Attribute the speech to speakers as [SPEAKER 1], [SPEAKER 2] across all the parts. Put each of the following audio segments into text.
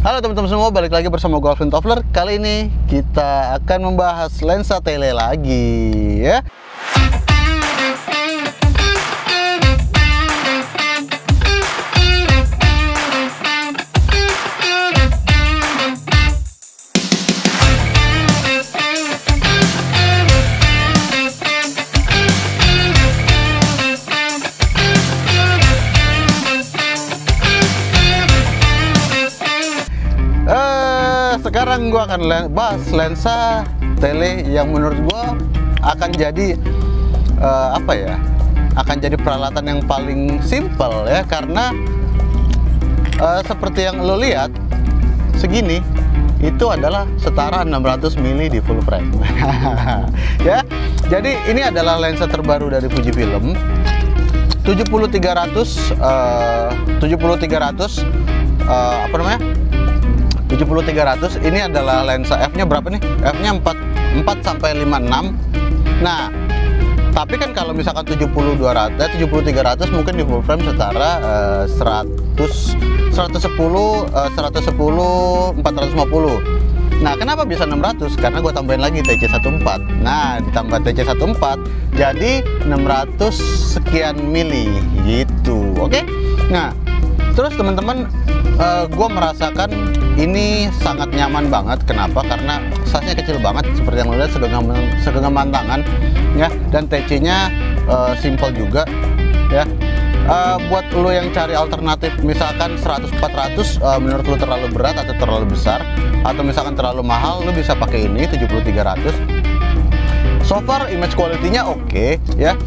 [SPEAKER 1] Halo teman-teman semua, balik lagi bersama gue Alvin Toffler. Kali ini kita akan membahas lensa tele lagi ya. Sekarang gue akan bahas lensa tele yang menurut gue akan jadi akan jadi peralatan yang paling simple ya, karena seperti yang lo lihat segini itu adalah setara 600 mili di full frame. Ya, jadi ini adalah lensa terbaru dari Fujifilm 70300 ini adalah lensa f-nya berapa nih? F-nya 4 sampai 56. Nah, tapi kan kalau misalkan 70300 mungkin di full frame setara 450. Nah, kenapa bisa 600? Karena gue tambahin lagi TC14. Nah, ditambah TC14 jadi 600 sekian mili gitu. Oke? Nah, terus teman-teman, gue merasakan ini sangat nyaman banget. Kenapa? Karena size-nya kecil banget, seperti yang lo lihat, segenggam tangan ya, dan TC-nya simple juga ya. Buat lo yang cari alternatif, misalkan 100-400 menurut lo terlalu berat atau terlalu besar, atau misalkan terlalu mahal, lo bisa pakai ini 70300. So far image quality-nya oke ya.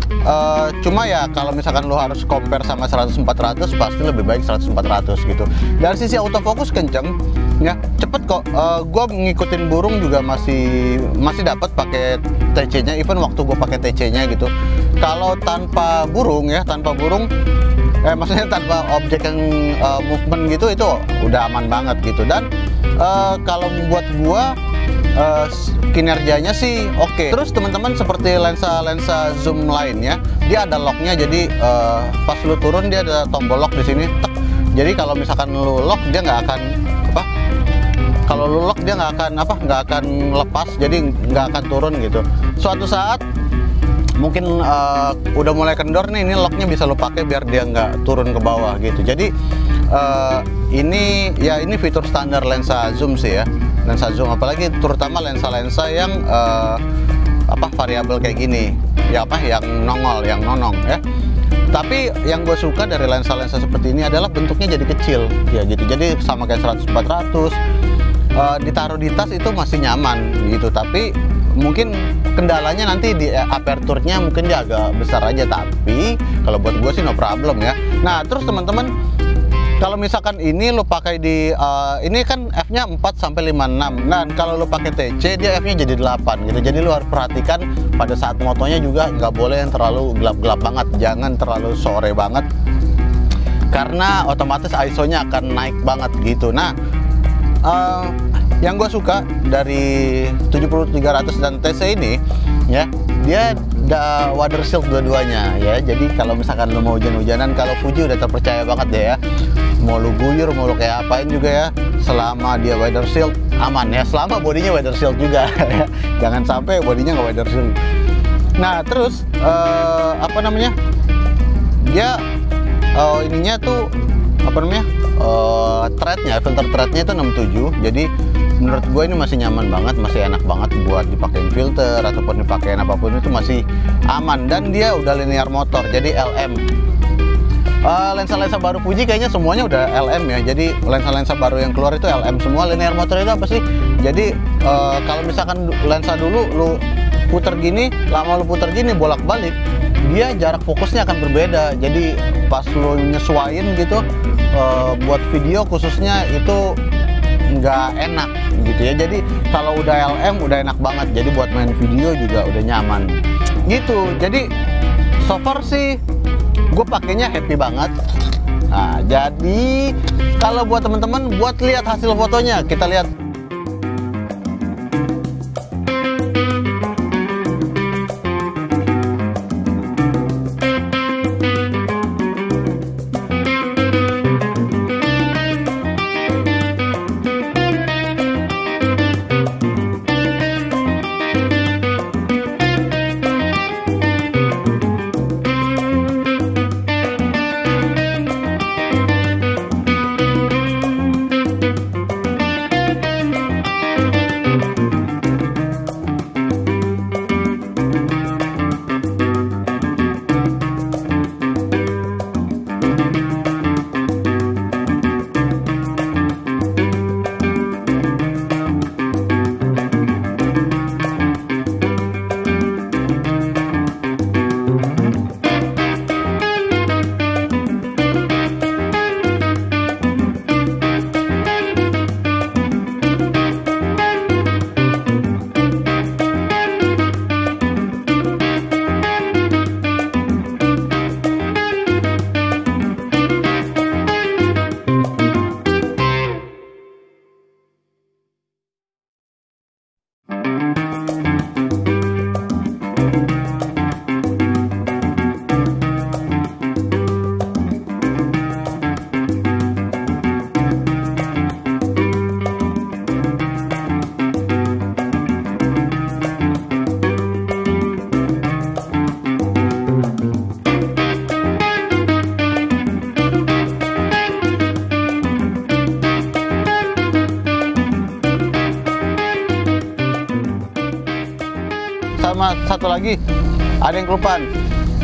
[SPEAKER 1] Cuma ya kalau misalkan lo harus compare sama 100-400 pasti lebih baik 100-400 gitu. Dari sisi autofocus kenceng ya, cepet kok. Gue ngikutin burung juga masih dapat pakai TC-nya, even waktu gue pakai TC-nya gitu. Kalau tanpa burung ya, maksudnya tanpa objek yang movement gitu, itu udah aman banget gitu. Dan kalau buat gue kinerjanya sih oke. Terus teman-teman, seperti lensa zoom lainnya, dia ada locknya. Jadi pas lu turun dia ada tombol lock di sini. Jadi kalau misalkan lu lock dia nggak akan kalau lu lock dia nggak akan lepas. Jadi nggak akan turun gitu. Suatu saat mungkin udah mulai kendor nih, ini locknya bisa lo pakai biar dia nggak turun ke bawah gitu. Jadi ini fitur standar lensa zoom sih ya, lensa zoom, apalagi terutama lensa-lensa yang variabel kayak gini ya, yang nonong ya. Tapi yang gue suka dari lensa-lensa seperti ini adalah bentuknya jadi kecil ya gitu. Jadi sama kayak 100-400 ditaruh di tas itu masih nyaman gitu. Tapi mungkin kendalanya nanti di aperturnya mungkin dia agak besar aja, tapi kalau buat gue sih no problem ya. Nah, terus teman-teman, kalau misalkan ini lo pakai di ini kan f-nya 4 sampai 56. Nah, kalau lo pakai TC dia f-nya jadi 8 gitu. Jadi lo harus perhatikan pada saat motonya juga nggak boleh yang terlalu gelap-gelap banget, jangan terlalu sore banget, karena otomatis ISO-nya akan naik banget gitu. Nah, yang gue suka dari 70300 dan TC ini ya, dia ada water shield dua-duanya ya. Jadi kalau misalkan lo mau hujan-hujanan, kalau Fuji udah terpercaya banget deh ya, mau lo guyur, mau lo kayak apain juga ya, selama dia water shield aman ya, selama bodinya water shield juga ya. Jangan sampai bodinya nggak water shield. Nah, terus dia ininya tuh threadnya, filter threadnya itu 67. Jadi menurut gue ini masih nyaman banget, masih enak banget buat dipakein filter ataupun dipakein apapun, itu masih aman. Dan dia udah linear motor, jadi LM. Lensa-lensa baru Fuji kayaknya semuanya udah LM ya. Jadi lensa-lensa baru yang keluar itu LM semua. Linear motor itu apa sih? Jadi kalau misalkan lensa dulu lu puter gini, lama lu puter gini bolak-balik, dia jarak fokusnya akan berbeda. Jadi pas lu nyesuain gitu buat video khususnya itu nggak enak gitu ya. Jadi kalau udah LM udah enak banget, jadi buat main video juga udah nyaman gitu. Jadi so far sih gue pakainya happy banget. Nah, jadi kalau buat teman-teman, buat lihat hasil fotonya, kita lihat. sama satu lagi ada yang kelupaan,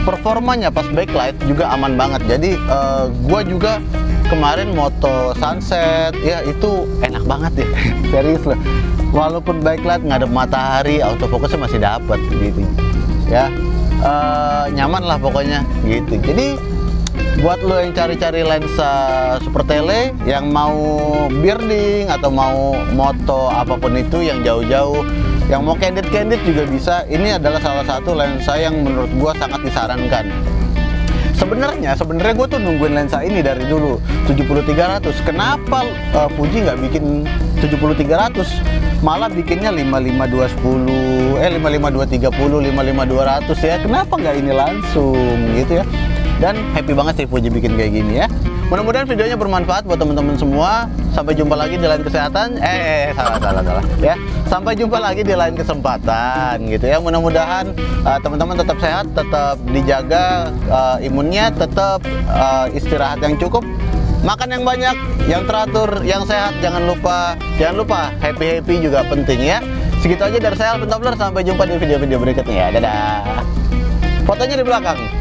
[SPEAKER 1] performanya pas backlight juga aman banget. Jadi gua juga kemarin moto sunset ya, itu enak banget ya. Serius loh, walaupun backlight ngadep matahari, autofocusnya masih dapat gitu ya. Nyaman lah pokoknya gitu. Jadi buat lo yang cari-cari lensa super tele, yang mau birding atau mau moto apapun itu yang jauh-jauh, yang mau candid juga bisa. Ini adalah salah satu lensa yang menurut gua sangat disarankan. Sebenarnya gue tuh nungguin lensa ini dari dulu, 70-300. Kenapa Fuji nggak bikin 70-300, malah bikinnya 55-210, 55-230, 55-200 ya? Kenapa nggak ini langsung gitu ya? Dan happy banget sih Fuji bikin kayak gini ya. Mudah-mudahan videonya bermanfaat buat teman-teman semua. Sampai jumpa lagi di lain kesehatan. Salah ya. Sampai jumpa lagi di lain kesempatan gitu ya. Mudah-mudahan teman-teman tetap sehat, tetap dijaga imunnya, tetap istirahat yang cukup, makan yang banyak, yang teratur, yang sehat. Jangan lupa happy juga penting ya. Segitu aja dari saya, Alvin Tobler. Sampai jumpa di video-video berikutnya ya. Dadah. Fotonya di belakang.